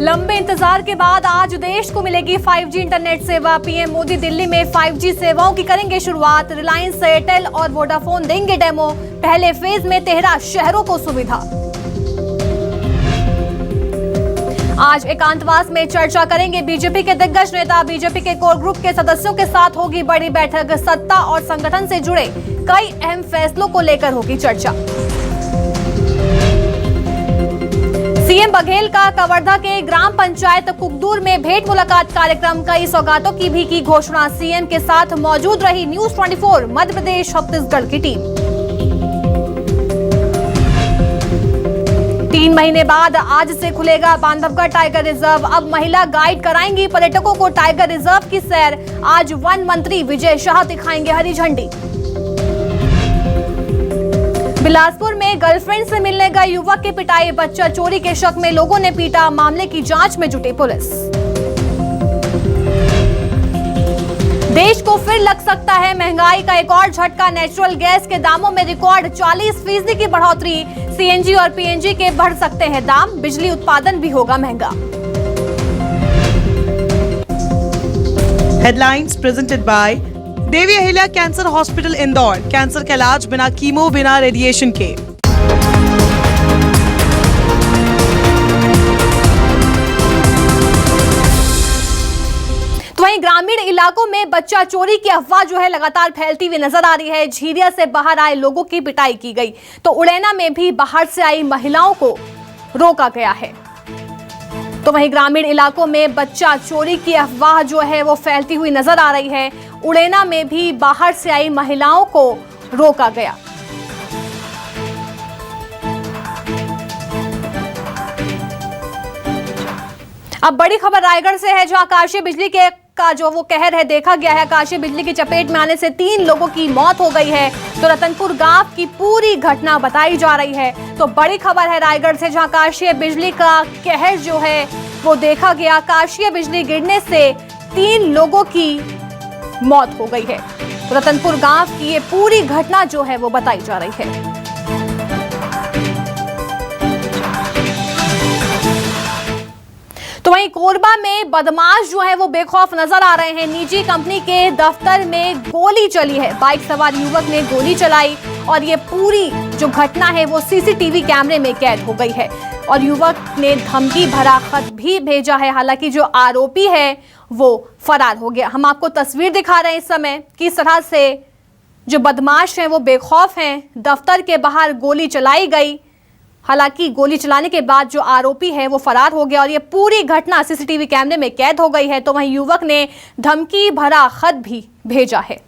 लंबे इंतजार के बाद आज देश को मिलेगी 5G इंटरनेट सेवा। पीएम मोदी दिल्ली में 5G सेवाओं की करेंगे शुरुआत। रिलायंस, एयरटेल और वोडाफोन देंगे डेमो। पहले फेज में 13 शहरों को सुविधा। आज एकांतवास में चर्चा करेंगे बीजेपी के दिग्गज नेता। बीजेपी के कोर ग्रुप के सदस्यों के साथ होगी बड़ी बैठक। सत्ता और संगठन से जुड़े कई अहम फैसलों को लेकर होगी चर्चा। सीएम बघेल का कवर्धा के ग्राम पंचायत कुकदूर में भेंट मुलाकात कार्यक्रम। कई सौगातों की भी की घोषणा। सीएम के साथ मौजूद रही न्यूज 24 मध्य प्रदेश छत्तीसगढ़ की टीम। 3 महीने बाद आज से खुलेगा बांधवगढ़ टाइगर रिजर्व। अब महिला गाइड कराएंगी पर्यटकों को टाइगर रिजर्व की सैर। आज वन मंत्री विजय शाह दिखाएंगे हरी झंडी। बिलासपुर में गर्लफ्रेंड से मिलने गए युवक की पिटाई। बच्चा चोरी के शक में लोगों ने पीटा। मामले की जांच में जुटी पुलिस। देश को फिर लग सकता है महंगाई का एक और झटका। नेचुरल गैस के दामों में रिकॉर्ड 40% की बढ़ोतरी। सीएनजी और पीएनजी के बढ़ सकते हैं दाम। बिजली उत्पादन भी होगा महंगा। Headlines presented by Devi Ahilya cancer hospital Indore. Cancer का इलाज बिना कीमो, बिना रेडिएशन के। तो वहीं ग्रामीण इलाकों में बच्चा चोरी की अफवाह जो है लगातार फैलती हुई नजर आ रही है। झीरिया से बाहर आए लोगों की पिटाई की गई तो उड़ैना में भी बाहर से आई महिलाओं को रोका गया है। तो वहीं ग्रामीण इलाकों में बच्चा चोरी की अफवाह जो है वो फैलती हुई नजर आ रही है। उड़ैना में भी बाहर से आई महिलाओं को रोका गया। अब बड़ी खबर रायगढ़ से है, जहां आकाशीय बिजली का जो वो कहर है देखा गया है। आकाशीय बिजली की चपेट में आने से 3 लोगों की मौत हो गई है। तो रतनपुर गांव की पूरी घटना बताई जा रही है। तो बड़ी खबर है रायगढ़ से, जहां आकाशीय बिजली का कहर जो है वो देखा गया। आकाशीय बिजली गिरने से 3 लोगों की मौत हो गई है। तो रतनपुर गांव की ये पूरी घटना जो है वो बताई जा रही है। तो वहीं कोरबा में बदमाश जो है वो बेखौफ नजर आ रहे हैं। निजी कंपनी के दफ्तर में गोली चली है। बाइक सवार युवक ने गोली चलाई और ये पूरी जो घटना है वो सीसीटीवी कैमरे में कैद हो गई है। और युवक ने धमकी भरा खत भी भेजा है। हालांकि जो आरोपी है वो फरार हो गया। हम आपको तस्वीर दिखा रहे हैं इस समय किस तरह से जो बदमाश हैं वो बेखौफ हैं। दफ्तर के बाहर गोली चलाई गई। हालांकि गोली चलाने के बाद जो आरोपी है वो फरार हो गया और ये पूरी घटना सीसीटीवी कैमरे में कैद हो गई है। तो वहीं युवक ने धमकी भरा खत भी भेजा है।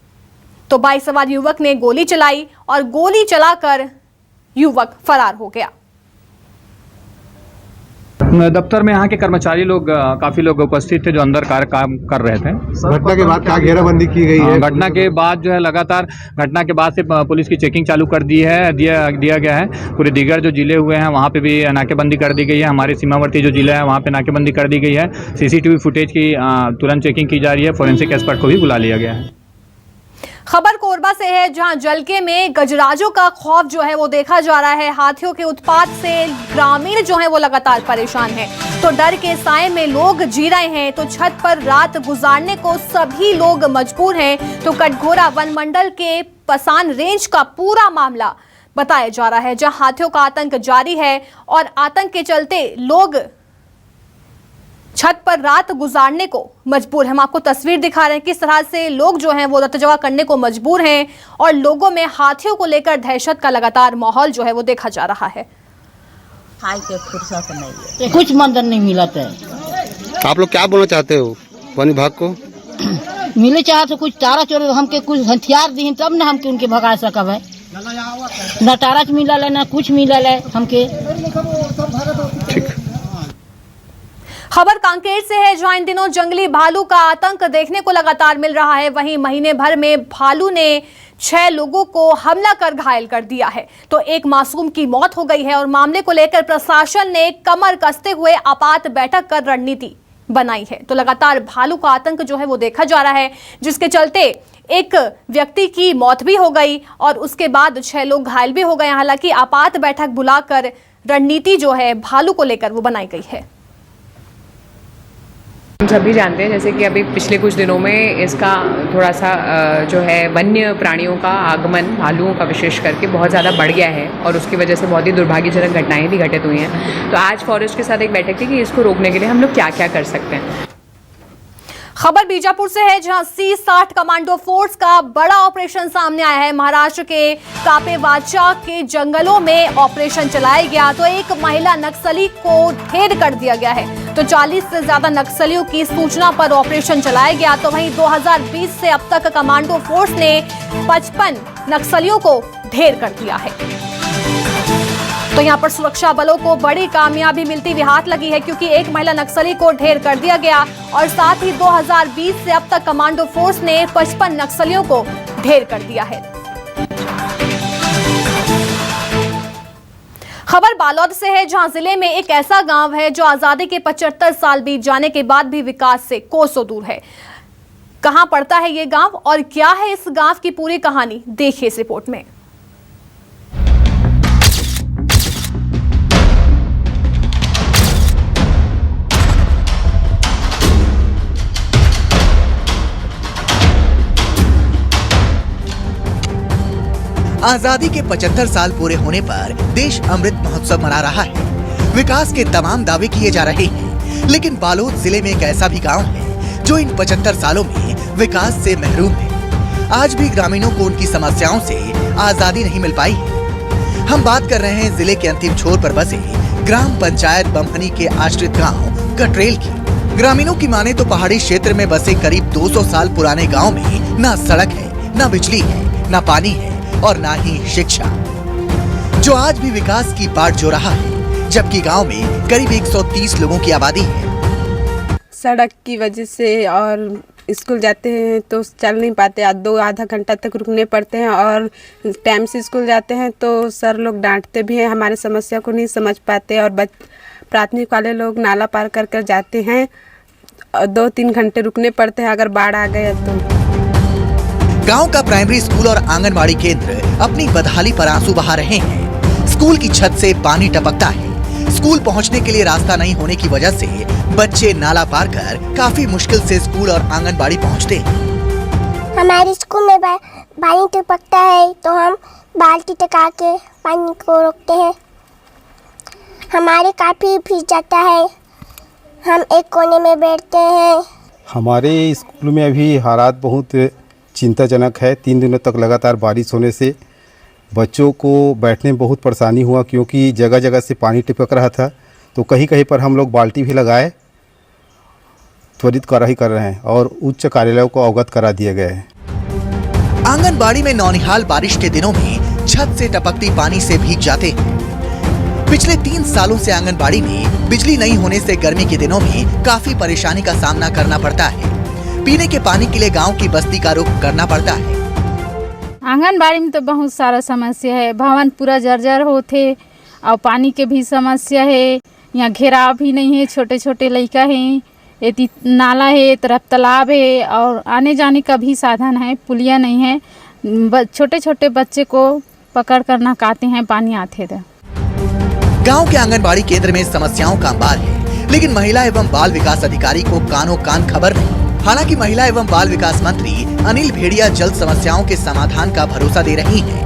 तो बाइक सवार युवक ने गोली चलाई और गोली चलाकर युवक फरार हो गया। दफ्तर में यहाँ के कर्मचारी लोग काफी लोग उपस्थित थे जो अंदर काम कर रहे थे। घटना के बाद क्या घेराबंदी की गई है? घटना के बाद जो है लगातार घटना के बाद से पुलिस की चेकिंग चालू कर दी है दिया गया है। पूरे दीगर जो जिले हुए हैं वहाँ पे भी नाकेबंदी कर दी गई है। हमारे सीमावर्ती जो जिला है वहाँ पे नाकेबंदी कर दी गई है। सीसीटीवी फुटेज की तुरंत चेकिंग की जा रही है। फोरेंसिक एक्सपर्ट को भी बुला लिया गया है। खबर कोरबा से है, जहां जलके में गजराजों का खौफ जो है वो देखा जा रहा है। हाथियों के उत्पात से ग्रामीण जो है वो लगातार परेशान हैं। तो डर के साए में लोग जी रहे हैं। तो छत पर रात गुजारने को सभी लोग मजबूर हैं। तो कटघोरा वन मंडल के पसान रेंज का पूरा मामला बताया जा रहा है, जहां हाथियों का आतंक जारी है और आतंक के चलते लोग छत पर रात गुजारने को मजबूर है। हम आपको तस्वीर दिखा रहे हैं किस तरह से लोग जो हैं वो रतजवा करने को मजबूर हैं और लोगों में हाथियों को लेकर दहशत का लगातार माहौल जो है वो देखा जा रहा है। फुर्सत नहीं है, कुछ मंदिर नहीं मिला है। आप लोग क्या बोलना चाहते हो वन विभाग को? मिले चाहे तो कुछ तारा चोर हमके कुछ हथियार दी तब न हमके उनके भगा सकब है। न तारा मिलल है न कुछ मिलल है हमके। खबर कांकेर से है, जहां इन दिनों जंगली भालू का आतंक देखने को लगातार मिल रहा है। वहीं महीने भर में भालू ने 6 लोगों को हमला कर घायल कर दिया है। तो एक मासूम की मौत हो गई है और मामले को लेकर प्रशासन ने कमर कसते हुए आपात बैठक कर रणनीति बनाई है। तो लगातार भालू का आतंक जो है वो देखा जा रहा है, जिसके चलते एक व्यक्ति की मौत भी हो गई और उसके बाद 6 लोग घायल भी हो गए। हालांकि आपात बैठक बुलाकर रणनीति जो है भालू को लेकर वो बनाई गई है। हम सभी जानते हैं जैसे कि अभी पिछले कुछ दिनों में इसका थोड़ा सा जो है वन्य प्राणियों का आगमन, भालुओं का विशेष करके बहुत ज़्यादा बढ़ गया है और उसकी वजह से बहुत ही दुर्भाग्यजनक घटनाएं भी घटित हुई हैं। तो आज फॉरेस्ट के साथ एक बैठक थी कि इसको रोकने के लिए हम लोग क्या क्या कर सकते हैं। खबर बीजापुर से है, जहां C-60 कमांडो फोर्स का बड़ा ऑपरेशन सामने आया है। महाराष्ट्र के कापेवाचा के जंगलों में ऑपरेशन चलाया गया तो एक महिला नक्सली को ढेर कर दिया गया है। तो 40 से ज्यादा नक्सलियों की सूचना पर ऑपरेशन चलाया गया। तो वहीं 2020 से अब तक कमांडो फोर्स ने 55 नक्सलियों को ढेर कर दिया है। तो यहाँ पर सुरक्षा बलों को बड़ी कामयाबी मिलती हुई हाथ लगी है, क्योंकि एक महिला नक्सली को ढेर कर दिया गया और साथ ही 2020 से अब तक कमांडो फोर्स ने 55 नक्सलियों को ढेर कर दिया है। खबर बालोद से है, जहां जिले में एक ऐसा गांव है जो आजादी के 75 साल बीत जाने के बाद भी विकास से कोसों दूर है। कहां पड़ता है ये गांव और क्या है इस गांव की पूरी कहानी, देखिए इस रिपोर्ट में। आजादी के 75 साल पूरे होने पर देश अमृत महोत्सव मना रहा है। विकास के तमाम दावे किए जा रहे हैं, लेकिन बालोद जिले में एक ऐसा भी गांव है जो इन 75 सालों में विकास से महरूम है। आज भी ग्रामीणों को उनकी समस्याओं से आजादी नहीं मिल पाई है। हम बात कर रहे हैं जिले के अंतिम छोर पर बसे ग्राम पंचायत बमहनी के आश्रित गाँव कटरेल की। ग्रामीणों की माने तो पहाड़ी क्षेत्र में बसे करीब 200 साल पुराने गाँव में न सड़क है, न बिजली है, न पानी है और ना ही शिक्षा, जो आज भी विकास की बाट जो रहा है, जबकि गांव में करीब 130 लोगों की आबादी है। सड़क की वजह से और स्कूल जाते हैं तो चल नहीं पाते, आधा घंटा तक रुकने पड़ते हैं और टाइम से स्कूल जाते हैं तो सर लोग डांटते भी हैं, हमारे समस्या को नहीं समझ पाते और प्राथमिक वाले लोग नाला पार कर कर जाते हैं, 2-3 घंटे रुकने पड़ते हैं अगर बाढ़ आ गया तो। गांव का प्राइमरी स्कूल और आंगनबाड़ी केंद्र अपनी बदहाली पर आंसू बहा रहे हैं। स्कूल की छत से पानी टपकता है। स्कूल पहुंचने के लिए रास्ता नहीं होने की वजह से बच्चे नाला पार कर काफी मुश्किल से स्कूल और आंगनबाड़ी पहुंचते हैं। हमारे स्कूल में पानी टपकता है तो हम बाल्टी टका के पानी को रोकते हैं। हमारे काफी भीग जाता है, हम एक कोने में बैठते हैं। हमारे स्कूल में अभी हालात बहुत चिंताजनक है। 3 दिनों तक लगातार बारिश होने से बच्चों को बैठने में बहुत परेशानी हुआ, क्योंकि जगह जगह से पानी टपक रहा था। तो कहीं कहीं पर हम लोग बाल्टी भी लगाए, त्वरित कार्रवाई कर रहे हैं और उच्च कार्यालयों को अवगत करा दिए गए हैं। आंगनबाड़ी में नौनिहाल बारिश के दिनों में छत से टपकती पानी से भीग जाते हैं। पिछले 3 सालों से आंगनबाड़ी में बिजली नहीं होने से गर्मी के दिनों में काफी परेशानी का सामना करना पड़ता है। पीने के पानी के लिए गांव की बस्ती का रुख करना पड़ता है। आंगनबाड़ी में तो बहुत सारा समस्या है, भवन पूरा जर्जर होते और पानी के भी समस्या है। यहाँ घेराव भी नहीं है, छोटे छोटे लड़का हैं, ये नाला है, तरफ तालाब है और आने जाने का भी साधन है, पुलिया नहीं है। छोटे छोटे बच्चे को पकड़ कर नहकाते हैं, पानी आते थे। गांव के आंगनबाड़ी केंद्र में समस्याओं का अंबार है, लेकिन महिला एवं बाल विकास अधिकारी को कानों कान खबर नहीं। हालांकि महिला एवं बाल विकास मंत्री अनिल भेड़िया जल्द समस्याओं के समाधान का भरोसा दे रही हैं।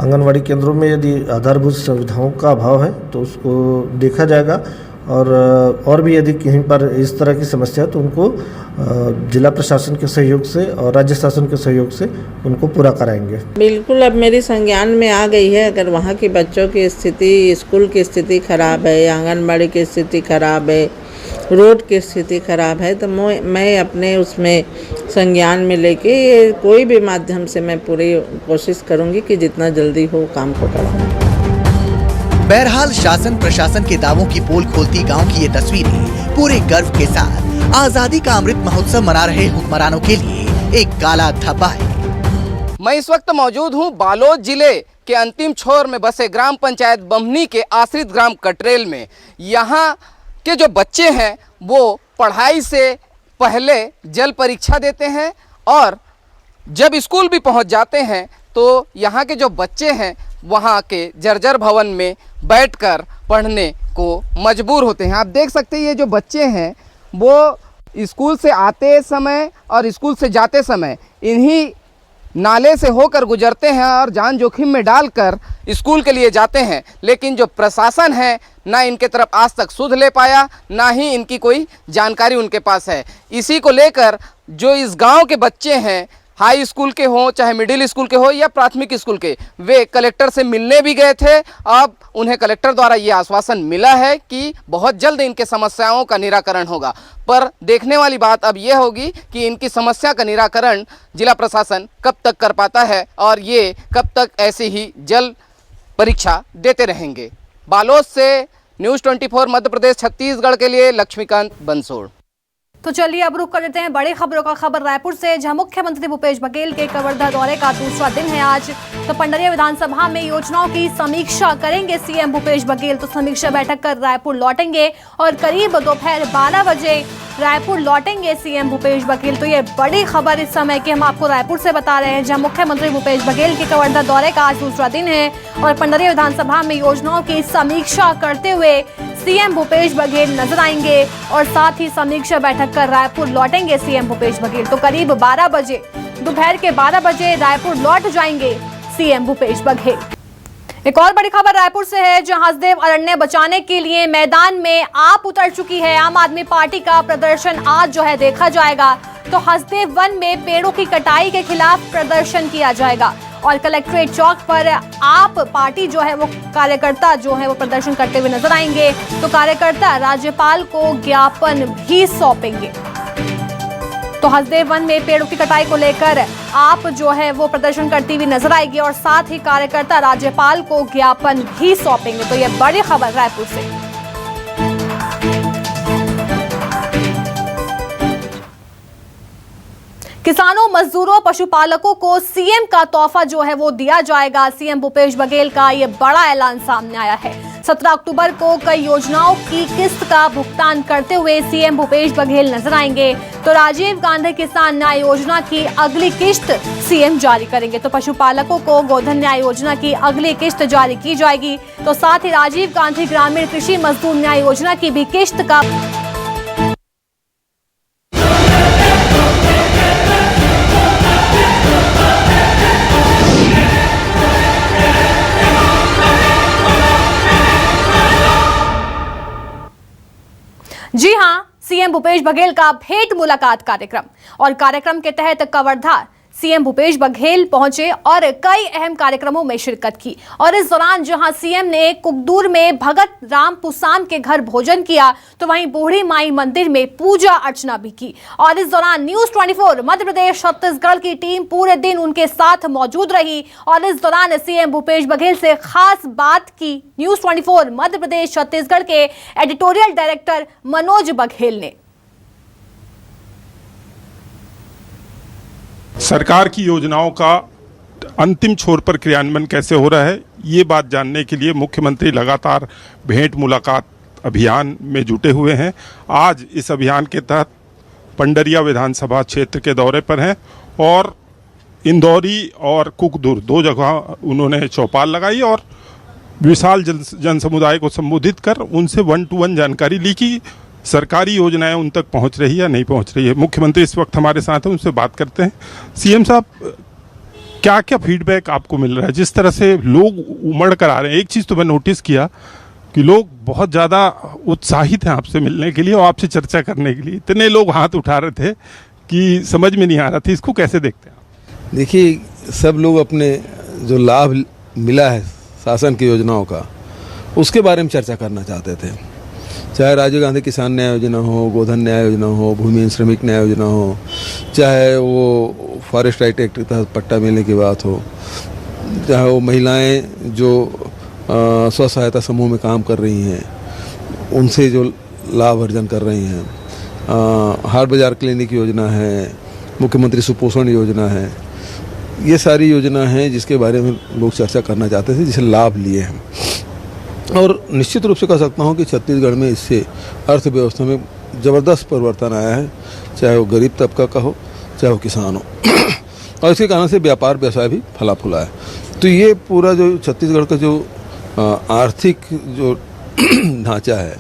आंगनवाड़ी केंद्रों में यदि आधारभूत सुविधाओं का अभाव है तो उसको देखा जाएगा और भी यदि कहीं पर इस तरह की समस्या है तो उनको जिला प्रशासन के सहयोग से और राज्य शासन के सहयोग से उनको पूरा कराएंगे। बिल्कुल, अब मेरी संज्ञान में आ गई है। अगर वहाँ के बच्चों की स्थिति, स्कूल की स्थिति खराब है, आंगनबाड़ी की स्थिति खराब है, रोड की स्थिति खराब है, तो मैं अपने उसमें संज्ञान में लेके कोई भी माध्यम से मैं पूरी कोशिश करूँगी कि जितना जल्दी हो काम को कराऊँ। बहरहाल शासन प्रशासन के दावों की पोल खोलती गांव की ये तस्वीरें पूरे गर्व के साथ आजादी का अमृत महोत्सव मना रहे हुक्मरानों के लिए एक काला धब्बा है। मैं इस वक्त मौजूद हूं बालोद जिले के अंतिम छोर में बसे ग्राम पंचायत बमहनी के आश्रित ग्राम कटरेल में। यहाँ के जो बच्चे हैं वो पढ़ाई से पहले जल परीक्षा देते हैं और जब स्कूल भी पहुंच जाते हैं तो यहाँ के जो बच्चे हैं वहाँ के जर्जर भवन में बैठकर पढ़ने को मजबूर होते हैं। आप देख सकते हैं ये जो बच्चे हैं वो स्कूल से आते समय और स्कूल से जाते समय इन्हीं नाले से होकर गुजरते हैं और जान जोखिम में डालकर स्कूल के लिए जाते हैं। लेकिन जो प्रशासन है ना इनके तरफ आज तक सुध ले पाया, ना ही इनकी कोई जानकारी उनके पास है। इसी को लेकर जो इस गांव के बच्चे हैं, हाई स्कूल के हों चाहे मिडिल स्कूल के हो या प्राथमिक स्कूल के, वे कलेक्टर से मिलने भी गए थे। अब उन्हें कलेक्टर द्वारा ये आश्वासन मिला है कि बहुत जल्द इनके समस्याओं का निराकरण होगा। पर देखने वाली बात अब ये होगी कि इनकी समस्या का निराकरण जिला प्रशासन कब तक कर पाता है और ये कब तक ऐसी ही जल परीक्षा देते रहेंगे। बालोद से न्यूज़ 24 मध्य प्रदेश छत्तीसगढ़ के लिए लक्ष्मीकांत बंसोड़। तो चलिए अब रुक कर देते हैं बड़ी खबरों का। खबर रायपुर से, जहां मुख्यमंत्री भूपेश बघेल के कवर्धा दौरे का दूसरा दिन है आज। तो पंडरिया विधानसभा में योजनाओं की समीक्षा करेंगे सीएम भूपेश बघेल। तो समीक्षा बैठक कर रायपुर लौटेंगे और करीब दोपहर 12 बजे रायपुर लौटेंगे सीएम भूपेश बघेल। तो ये बड़ी खबर इस समय की हम आपको रायपुर से बता रहे हैं, जहां मुख्यमंत्री भूपेश बघेल के कवर्धा दौरे का आज दूसरा दिन है और पंडरिया विधानसभा में योजनाओं की समीक्षा करते हुए सीएम भूपेश बघेल नजर आएंगे और साथ ही समीक्षा बैठक कर रायपुर लौटेंगे सीएम भूपेश बघेल। तो करीब 12 बजे, दोपहर के 12 बजे रायपुर लौट जाएंगे सीएम भूपेश बघेल। एक और बड़ी खबर रायपुर से है, जहां हसदेव अरण्य बचाने के लिए मैदान में आप उतर चुकी है आम आदमी पार्टी का प्रदर्शन आज जो है देखा जाएगा। तो हसदेव वन में पेड़ों की कटाई के खिलाफ प्रदर्शन किया जाएगा और कलेक्ट्रेट चौक पर आप पार्टी जो है वो कार्यकर्ता जो है वो प्रदर्शन करते हुए नजर आएंगे। तो कार्यकर्ता राज्यपाल को ज्ञापन भी सौंपेंगे। तो हसदेव वन में पेड़ों की कटाई को लेकर आप जो है वो प्रदर्शन करती हुई नजर आएगी और साथ ही कार्यकर्ता राज्यपाल को ज्ञापन भी सौंपेंगे। तो ये बड़ी खबर रायपुर से। किसानों, मजदूरों, पशुपालकों को सीएम का तोहफा जो है वो दिया जाएगा। सीएम भूपेश बघेल का ये बड़ा ऐलान सामने आया है। 17 अक्टूबर को कई योजनाओं की किस्त का भुगतान करते हुए सीएम भूपेश बघेल नजर आएंगे। तो राजीव गांधी किसान न्याय योजना की अगली किस्त सीएम जारी करेंगे। तो पशुपालकों को गोधन न्याय योजना की अगली किस्त जारी की जाएगी। तो साथ ही राजीव गांधी ग्रामीण कृषि मजदूर न्याय योजना की भी किस्त का जी हां, सीएम भूपेश बघेल का भेंट मुलाकात कार्यक्रम और कार्यक्रम के तहत कवर्धा सीएम भूपेश बघेल पहुंचे और कई अहम कार्यक्रमों में शिरकत की। और इस दौरान जहां सीएम ने कुकदूर में भगत राम पुसाम के घर भोजन किया, तो वहीं बूढ़ी माई मंदिर में पूजा अर्चना भी की। और इस दौरान न्यूज़ 24 मध्य प्रदेश छत्तीसगढ़ की टीम पूरे दिन उनके साथ मौजूद रही और इस दौरान सीएम भूपेश बघेल से खास बात की न्यूज़ 24 मध्य प्रदेश छत्तीसगढ़ के एडिटोरियल डायरेक्टर मनोज बघेल ने। सरकार की योजनाओं का अंतिम छोर पर क्रियान्वयन कैसे हो रहा है, ये बात जानने के लिए मुख्यमंत्री लगातार भेंट मुलाकात अभियान में जुटे हुए हैं। आज इस अभियान के तहत पंडरिया विधानसभा क्षेत्र के दौरे पर हैं और इंदौरी और कुकदूर 2 जगह उन्होंने चौपाल लगाई और विशाल जन समुदाय को संबोधित कर उनसे 1-to-1 जानकारी ली कि सरकारी योजनाएं उन तक पहुंच रही है या नहीं पहुंच रही है। मुख्यमंत्री इस वक्त हमारे साथ हैं, उनसे बात करते हैं। सीएम साहब, क्या क्या फीडबैक आपको मिल रहा है? जिस तरह से लोग उमड़ कर आ रहे हैं, एक चीज़ तो मैं नोटिस किया कि लोग बहुत ज़्यादा उत्साहित हैं आपसे मिलने के लिए और आपसे चर्चा करने के लिए। इतने लोग हाथ उठा रहे थे कि समझ में नहीं आ रहा था। इसको कैसे देखते हैं आप? देखिए, सब लोग अपने जो लाभ मिला है शासन की योजनाओं का, उसके बारे में चर्चा करना चाहते थे। चाहे राजीव गांधी किसान न्याय योजना हो, गोधन न्याय योजना हो, भूमिहीन श्रमिक न्याय योजना हो, चाहे वो फॉरेस्ट राइट एक्ट के तहत पट्टा मिलने की बात हो, चाहे वो महिलाएं जो स्व सहायता समूह में काम कर रही हैं उनसे जो लाभ अर्जन कर रही हैं, हाट बाजार क्लिनिक योजना है, मुख्यमंत्री सुपोषण योजना है, ये सारी योजना हैं जिसके बारे में लोग चर्चा करना चाहते थे, जिसे लाभ लिए हैं। और निश्चित रूप से कह सकता हूँ कि छत्तीसगढ़ में इससे अर्थव्यवस्था में ज़बरदस्त परिवर्तन आया है, चाहे वो गरीब तबका का हो, चाहे वो किसान हो और इसके कारण से व्यापार व्यवसाय भी फला फूला है। तो ये पूरा जो छत्तीसगढ़ का जो आर्थिक जो ढांचा है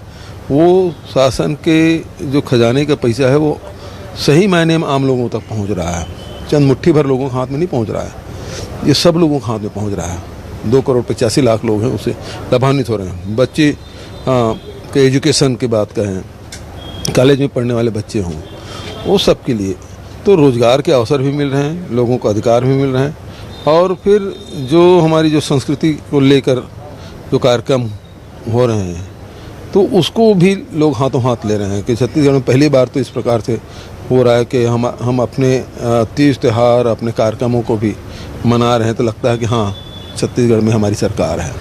वो शासन के जो खजाने का पैसा है वो सही मायने में आम लोगों तक पहुंच रहा है। चंद मुट्ठी भर लोगों के हाथ में नहीं पहुंच रहा है, ये सब लोगों के हाथ में पहुंच रहा है। 2,85,00,000 लोग हैं उससे लाभान्वित हो रहे हैं। बच्चे के एजुकेशन की बात कहें, कॉलेज में पढ़ने वाले बच्चे हों, वो सब के लिए तो रोज़गार के अवसर भी मिल रहे हैं, लोगों को अधिकार भी मिल रहे हैं। और फिर जो हमारी जो संस्कृति को लेकर जो कार्यक्रम हो रहे हैं तो उसको भी लोग हाथों हाथ ले रहे हैं कि छत्तीसगढ़ में पहली बार तो इस प्रकार से हो रहा है कि हम अपने तीज त्यौहार, अपने कार्यक्रमों को भी मना रहे हैं। तो लगता है कि हाँ, छत्तीसगढ़ में हमारी सरकार है।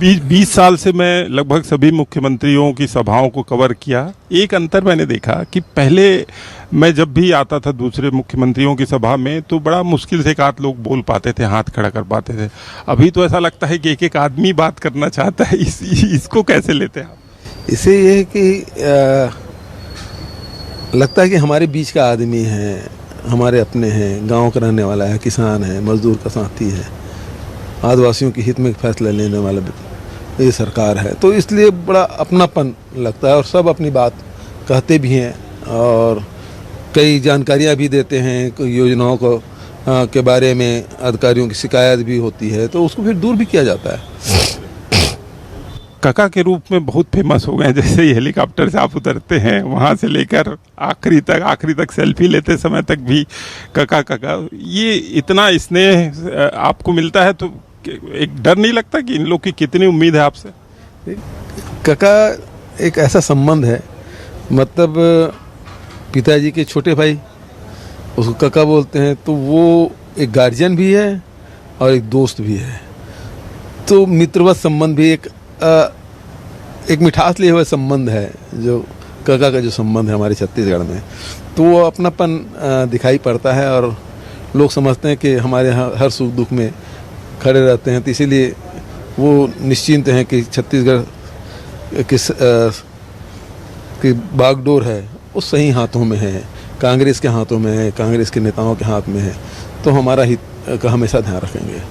20 साल से मैं लगभग सभी मुख्यमंत्रियों की सभाओं को कवर किया। एक अंतर मैंने देखा कि पहले मैं जब भी आता था दूसरे मुख्यमंत्रियों की सभा में तो बड़ा मुश्किल से एक आध लोग बोल पाते थे, हाथ खड़ा कर पाते थे। अभी तो ऐसा लगता है कि एक एक आदमी बात करना चाहता है। इसको कैसे लेते हैं आप? इसे ये है कि लगता है कि हमारे बीच का आदमी है, हमारे अपने हैं, गांव का रहने वाला है, किसान है, मजदूर का साथी है, आदिवासियों के हित में फैसला लेने वाला ये सरकार है। तो इसलिए बड़ा अपनापन लगता है और सब अपनी बात कहते भी हैं और कई जानकारियां भी देते हैं, योजनाओं को के बारे में अधिकारियों की शिकायत भी होती है तो उसको फिर दूर भी किया जाता है। काका के रूप में बहुत फेमस हो गए। जैसे ही हेलीकॉप्टर से आप उतरते हैं वहाँ से लेकर आखिरी तक सेल्फी लेते समय तक भी काका काका, ये इतना स्नेह आपको मिलता है तो एक डर नहीं लगता कि इन लोग की कितनी उम्मीद है आपसे? काका एक ऐसा संबंध है, मतलब पिताजी के छोटे भाई उसको काका बोलते हैं, तो वो एक गार्जियन भी है और एक दोस्त भी है। तो मित्रवत संबंध भी एक मिठास लिए हुए संबंध है जो काका का जो संबंध है हमारे छत्तीसगढ़ में, तो वो अपनापन दिखाई पड़ता है और लोग समझते हैं कि हमारे यहाँ हर सुख दुख में खड़े रहते हैं। तो इसीलिए वो निश्चिंत हैं कि छत्तीसगढ़ की बागडोर है वो सही हाथों में है, कांग्रेस के हाथों में है, कांग्रेस के नेताओं के हाथ में है, तो हमारा हित का हमेशा ध्यान रखेंगे।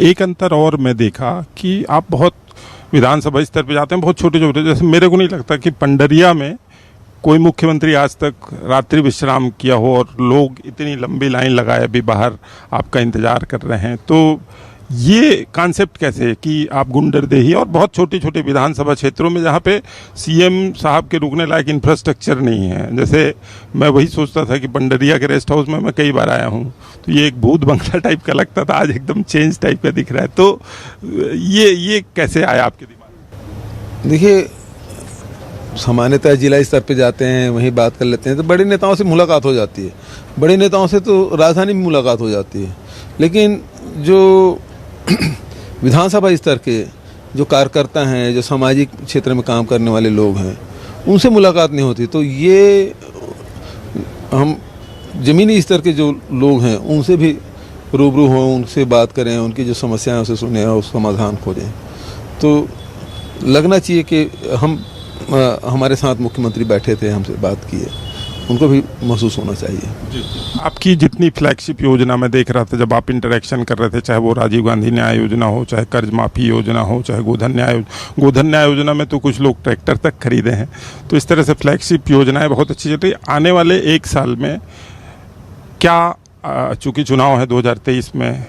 एक अंतर और मैं देखा कि आप बहुत विधानसभा स्तर पे जाते हैं, बहुत छोटे छोटे, जैसे मेरे को नहीं लगता कि पंडरिया में कोई मुख्यमंत्री आज तक रात्रि विश्राम किया हो और लोग इतनी लंबी लाइन लगाए अभी बाहर आपका इंतजार कर रहे हैं। तो ये कॉन्सेप्ट कैसे है कि आप गुंडरदेही और बहुत छोटे छोटे विधानसभा क्षेत्रों में जहाँ पे सीएम साहब के रुकने लायक इंफ्रास्ट्रक्चर नहीं है, जैसे मैं वही सोचता था कि पंडरिया के रेस्ट हाउस में मैं कई बार आया हूँ तो ये एक भूत बंगला टाइप का लगता था, आज एकदम चेंज टाइप का दिख रहा है। तो ये कैसे आया आपके दिमाग में? देखिए, सामान्यतः जिला स्तर पे जाते हैं, वहीं बात कर लेते हैं, तो बड़े नेताओं से मुलाकात हो जाती है, बड़े नेताओं से तो राजधानी में मुलाकात हो जाती है, लेकिन जो विधानसभा स्तर के जो कार्यकर्ता हैं, जो सामाजिक क्षेत्र में काम करने वाले लोग हैं, उनसे मुलाकात नहीं होती। तो ये हम ज़मीनी स्तर के जो लोग हैं उनसे भी रूबरू हों, उनसे बात करें, उनकी जो समस्याएं उसे सुने और उस समाधान खोजें। तो लगना चाहिए कि हमारे साथ मुख्यमंत्री बैठे थे, हमसे बात की है, उनको भी महसूस होना चाहिए। आपकी जितनी फ्लैगशिप योजना मैं देख रहा था जब आप इंटरेक्शन कर रहे थे, चाहे वो राजीव गांधी न्याय योजना हो, चाहे कर्ज माफ़ी योजना हो, चाहे गोधन न्याय योजना में तो कुछ लोग ट्रैक्टर तक खरीदे हैं। तो इस तरह से फ्लैगशिप योजनाएं बहुत अच्छी चल रही है। आने वाले एक साल में क्या, चूँकि चुनाव है 2023 में,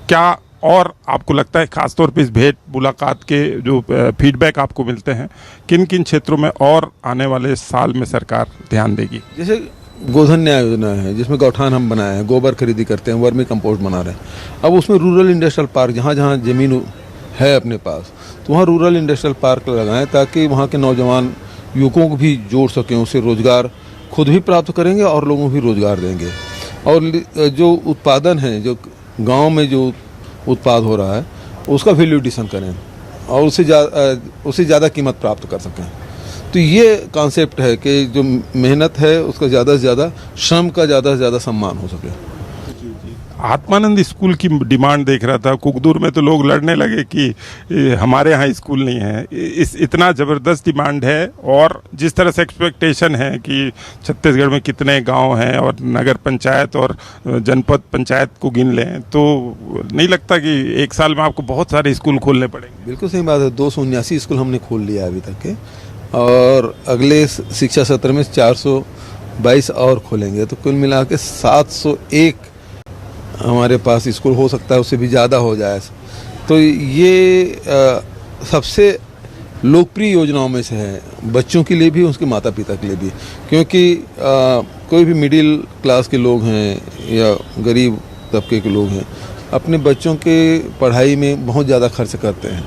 क्या और आपको लगता है खासतौर पे इस भेंट मुलाकात के जो फीडबैक आपको मिलते हैं, किन किन क्षेत्रों में और आने वाले साल में सरकार ध्यान देगी? जैसे गोधन न्याय योजना है जिसमें गौठान हम बनाए हैं, गोबर खरीदी करते हैं, वर्मी कंपोस्ट बना रहे हैं। अब उसमें रूरल इंडस्ट्रियल पार्क, जहाँ जहाँ ज़मीन है अपने पास, तो वहाँ रूरल इंडस्ट्रियल पार्क लगाएं ताकि वहाँ के नौजवान युवकों को भी जोड़ सकें, उससे रोज़गार खुद भी प्राप्त करेंगे और लोगों को भी रोज़गार देंगे। और जो उत्पादन है, जो गाँव में जो उत्पाद हो रहा है उसका वैल्यू एडिशन करें और उससे ज़्यादा कीमत प्राप्त कर सकें। तो ये कॉन्सेप्ट है कि जो मेहनत है उसका ज़्यादा से ज़्यादा, श्रम का ज़्यादा से ज़्यादा सम्मान हो सके। आत्मानंद स्कूल की डिमांड देख रहा था। कुकदूर में तो लोग लड़ने लगे कि हमारे यहाँ स्कूल नहीं है। इतना ज़बरदस्त डिमांड है और जिस तरह से एक्सपेक्टेशन है कि छत्तीसगढ़ में कितने गांव हैं और नगर पंचायत और जनपद पंचायत को गिन लें तो नहीं लगता कि एक साल में आपको बहुत सारे स्कूल खोलने पड़ेंगे। बिल्कुल सही बात है। 279 स्कूल हमने खोल लिया अभी तक के, और अगले शिक्षा सत्र में 422 और खोलेंगे, तो कुल मिला के 701 हमारे पास स्कूल हो सकता है, उससे भी ज़्यादा हो जाए। तो ये सबसे लोकप्रिय योजनाओं में से है, बच्चों के लिए भी, उसके माता पिता के लिए भी, क्योंकि कोई भी मिडिल क्लास के लोग हैं या गरीब तबके के लोग हैं, अपने बच्चों के पढ़ाई में बहुत ज़्यादा खर्च करते हैं,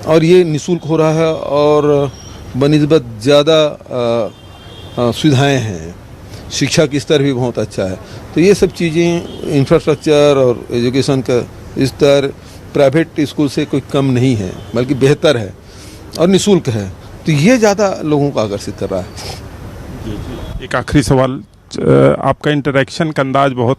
और ये निःशुल्क हो रहा है और बनिस्बत ज़्यादा सुविधाएं हैं, शिक्षा की स्तर भी बहुत अच्छा है। तो ये सब चीज़ें, इंफ्रास्ट्रक्चर और एजुकेशन का स्तर प्राइवेट स्कूल से कोई कम नहीं है, बल्कि बेहतर है और निःशुल्क है। तो ये ज़्यादा लोगों को आकर्षित कर रहा है। एक आखिरी सवाल, आपका इंटरेक्शन का अंदाज बहुत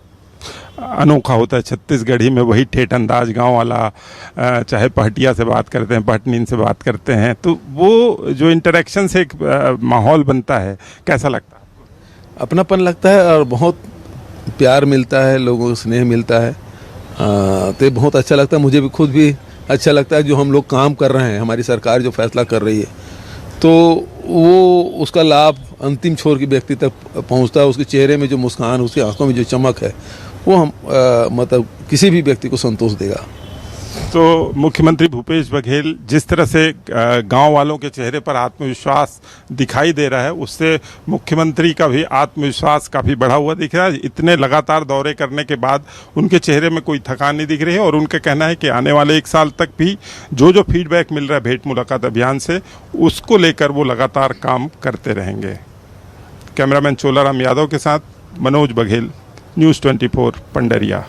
अनोखा होता है। छत्तीसगढ़ी में वही ठेठ अंदाज गांव वाला, चाहे पहटिया से बात करते हैं, पटनीन से बात करते हैं, तो वो जो इंटरेक्शन से एक माहौल बनता है, कैसा लगता है? अपनापन लगता है और बहुत प्यार मिलता है, लोगों को स्नेह मिलता है। तो बहुत अच्छा लगता है। मुझे भी खुद भी अच्छा लगता है जो हम लोग काम कर रहे हैं, हमारी सरकार जो फैसला कर रही है, तो वो उसका लाभ अंतिम छोर के व्यक्ति तक पहुंचता है। उसके चेहरे में जो मुस्कान, उसकी आंखों में जो चमक है, वो हम मतलब किसी भी व्यक्ति को संतोष देगा। तो मुख्यमंत्री भूपेश बघेल जिस तरह से गांव वालों के चेहरे पर आत्मविश्वास दिखाई दे रहा है, उससे मुख्यमंत्री का भी आत्मविश्वास काफ़ी बढ़ा हुआ दिख रहा है। इतने लगातार दौरे करने के बाद उनके चेहरे में कोई थकान नहीं दिख रही है, और उनका कहना है कि आने वाले 1 साल तक भी जो फीडबैक मिल रहा है भेंट मुलाकात अभियान से, उसको लेकर वो लगातार काम करते रहेंगे। कैमरामैन चोलाराम यादव के साथ मनोज बघेल, न्यूज़ 24 पंडरिया।